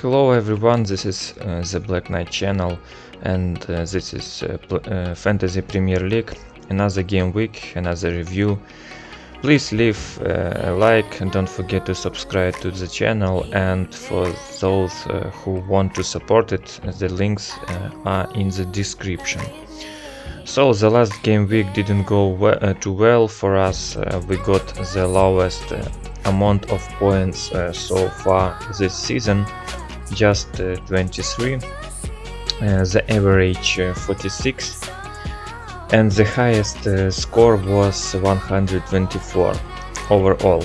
Hello everyone, this is the Black Knight channel, and this is Fantasy Premier League, another game week, another review. Please leave a like and don't forget to subscribe to the channel, and for those who want to support it, the links are in the description. So the last game week didn't go too well for us. We got the lowest amount of points so far this season, just 23, the average 46, and the highest score was 124 overall.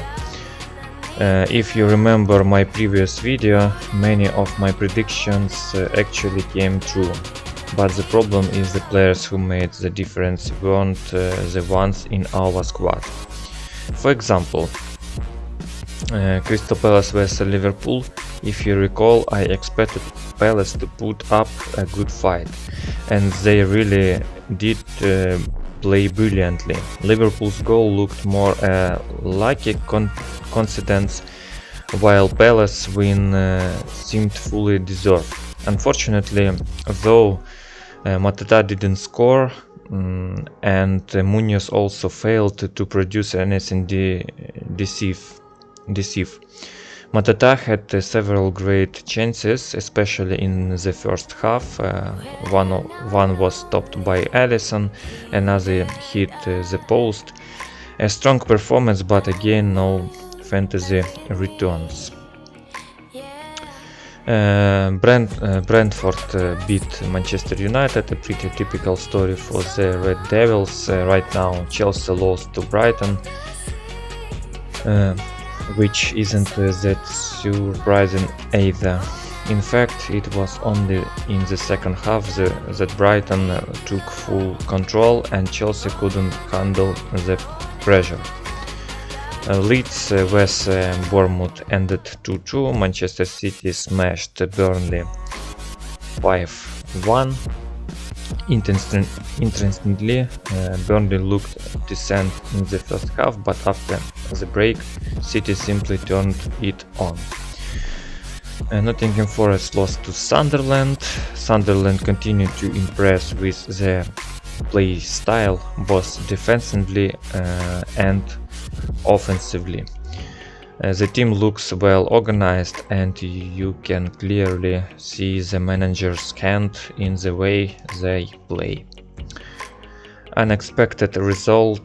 If you remember my previous video, many of my predictions actually came true, but the problem is the players who made the difference weren't the ones in our squad. For example, Crystal Palace vs Liverpool. If you recall, I expected Palace to put up a good fight, and they really did play brilliantly. Liverpool's goal looked more lucky coincidence, while Palace win seemed fully deserved. Unfortunately, though, Matata didn't score, and Munoz also failed to produce anything decisive. Matata had several great chances, especially in the first half. One was stopped by Alisson, another hit the post. A strong performance, but again no fantasy returns. Brentford beat Manchester United, a pretty typical story for the Red Devils. Right now Chelsea lost to Brighton, which isn't that surprising either. In fact, it was only in the second half that Brighton took full control and Chelsea couldn't handle the pressure. Leeds vs Bournemouth ended 2-2. Manchester City smashed Burnley 5-1. Interestingly, Burnley looked decent in the first half, but after the break, City simply turned it on. Nottingham Forest lost to Sunderland. Sunderland continued to impress with their play style, both defensively and offensively. The team looks well organized, and you can clearly see the manager's hand in the way they play. Unexpected result,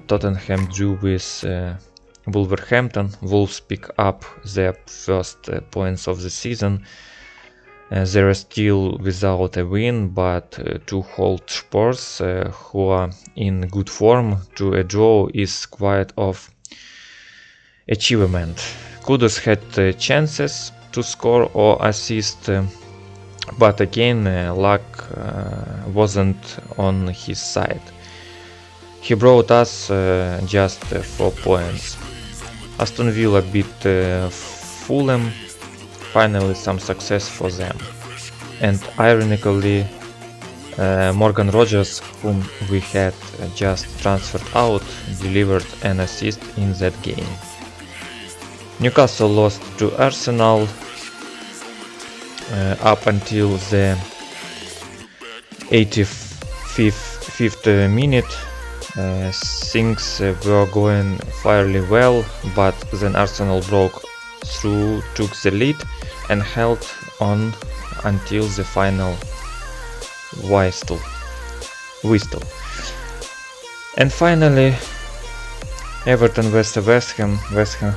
Tottenham drew with Wolverhampton. Wolves pick up their first points of the season. They are still without a win, but to hold Spurs, who are in good form, to a draw is quite of achievement. Kudus had chances to score or assist, but again luck wasn't on his side. He brought us just 4 points. Aston Villa beat Fulham, finally some success for them. And ironically, Morgan Rogers, whom we had just transferred out, delivered an assist in that game. Newcastle lost to Arsenal. Up until the 85th minute, things were going fairly well, but then Arsenal broke through, took the lead, and held on until the final whistle. And finally, Everton vs West Ham. West Ham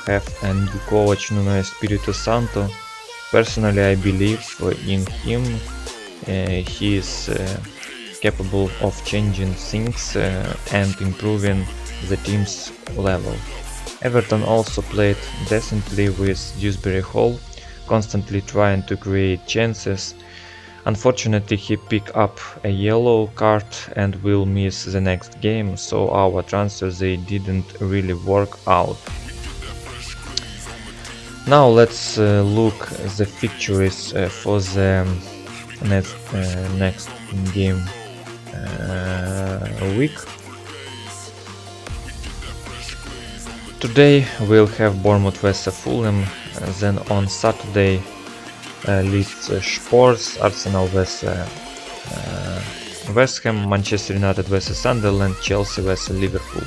have a new coach, Nuno Espirito Santo. Personally, I believe in him. He is capable of changing things and improving the team's level. Everton also played decently with Dewsbury Hall, constantly trying to create chances. Unfortunately, he picked up a yellow card and will miss the next game, so our transfers they didn't really work out. Now let's look at the fixtures for the next game week. Today we'll have Bournemouth vs Fulham, then on Saturday list Spurs, Arsenal vs West Ham, Manchester United vs Sunderland, Chelsea vs Liverpool.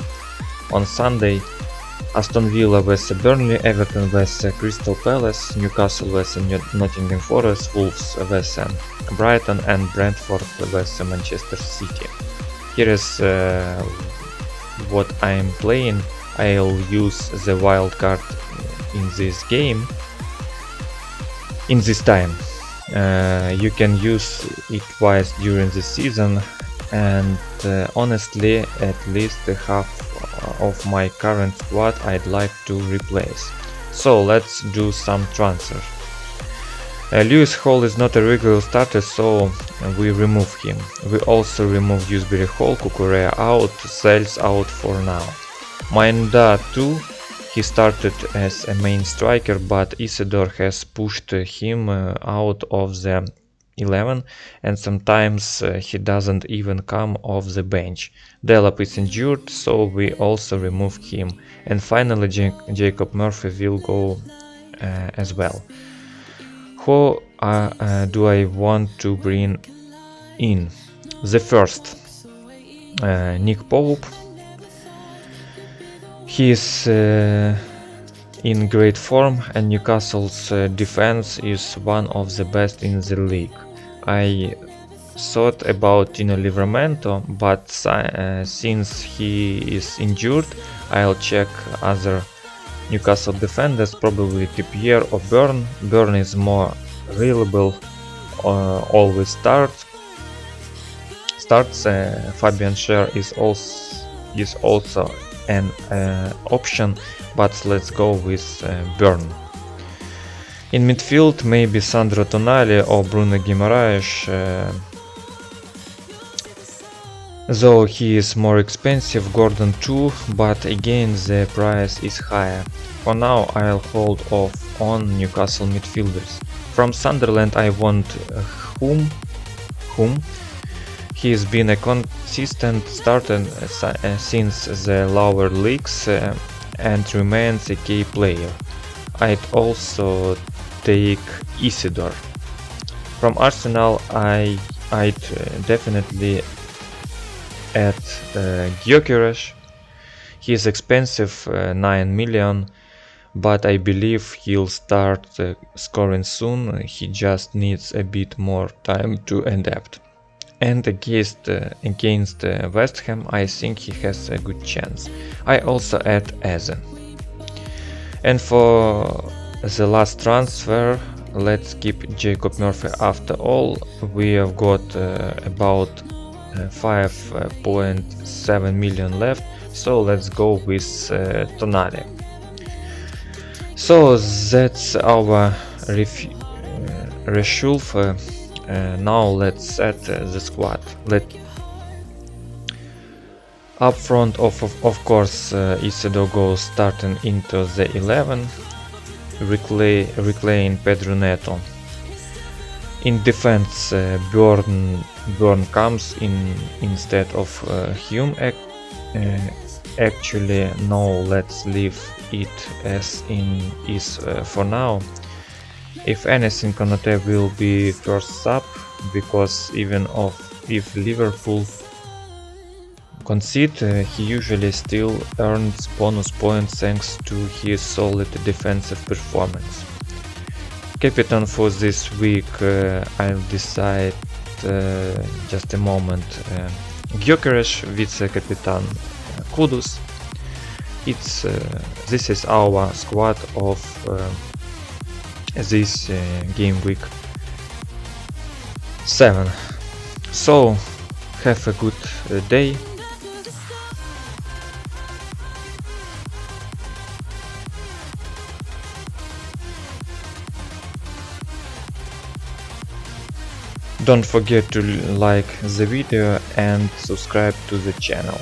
On Sunday, Aston Villa vs Burnley, Everton vs Crystal Palace, Newcastle vs Nottingham Forest, Wolves vs Brighton, and Brentford vs Manchester City. Here is what I am playing. I'll use the wild card in this game. In this time, you can use it twice during the season, and honestly, at least half of my current squad I'd like to replace. So let's do some transfers. Lewis Hall is not a regular starter, so we remove him. We also remove Dewsbury Hall, Cucurella out, Sales out for now. Mainda too. He started as a main striker, but Isidore has pushed him out of the 11, and sometimes he doesn't even come off the bench. Delap is injured, so we also remove him. And finally, Jacob Murphy will go as well. Who do I want to bring in? The first, Nick Pope. He is in great form, and Newcastle's defense is one of the best in the league. I thought about Tino Livramento, but since he is injured, I'll check other Newcastle defenders, probably Trippier or Burn. Burn is more reliable, always starts. Fabian Schär is also an option, but let's go with Burn. In midfield, maybe Sandro Tonali or Bruno Guimaraes, though he is more expensive, Gordon too, but again the price is higher. For now I'll hold off on Newcastle midfielders. From Sunderland I want Whom. He has been a consistent starter since the lower leagues and remains a key player. I'd also take Isidore. From Arsenal I'd definitely add Gyökeres. He is expensive, 9 million, but I believe he'll start scoring soon. He just needs a bit more time to adapt. And against West Ham, I think he has a good chance. I also add Eze. And for the last transfer, let's keep Jacob Murphy. After all, we have got about 5.7 million left, so let's go with Tonali. So that's our reshuffle. Now let's set the squad. Up front, of course, Isidore goes starting into the 11, reclaiming Pedro Neto. In defense, Burn comes in instead of Hume. Actually, no, let's leave it as is for now. If anything, Konate will be first sub, because even if Liverpool concede, he usually still earns bonus points thanks to his solid defensive performance. Captain for this week, I'll decide just a moment. Gyökeres, vice-captain Kudus. This is our squad of this game week 7. So have a good day. Don't forget to like the video and subscribe to the channel.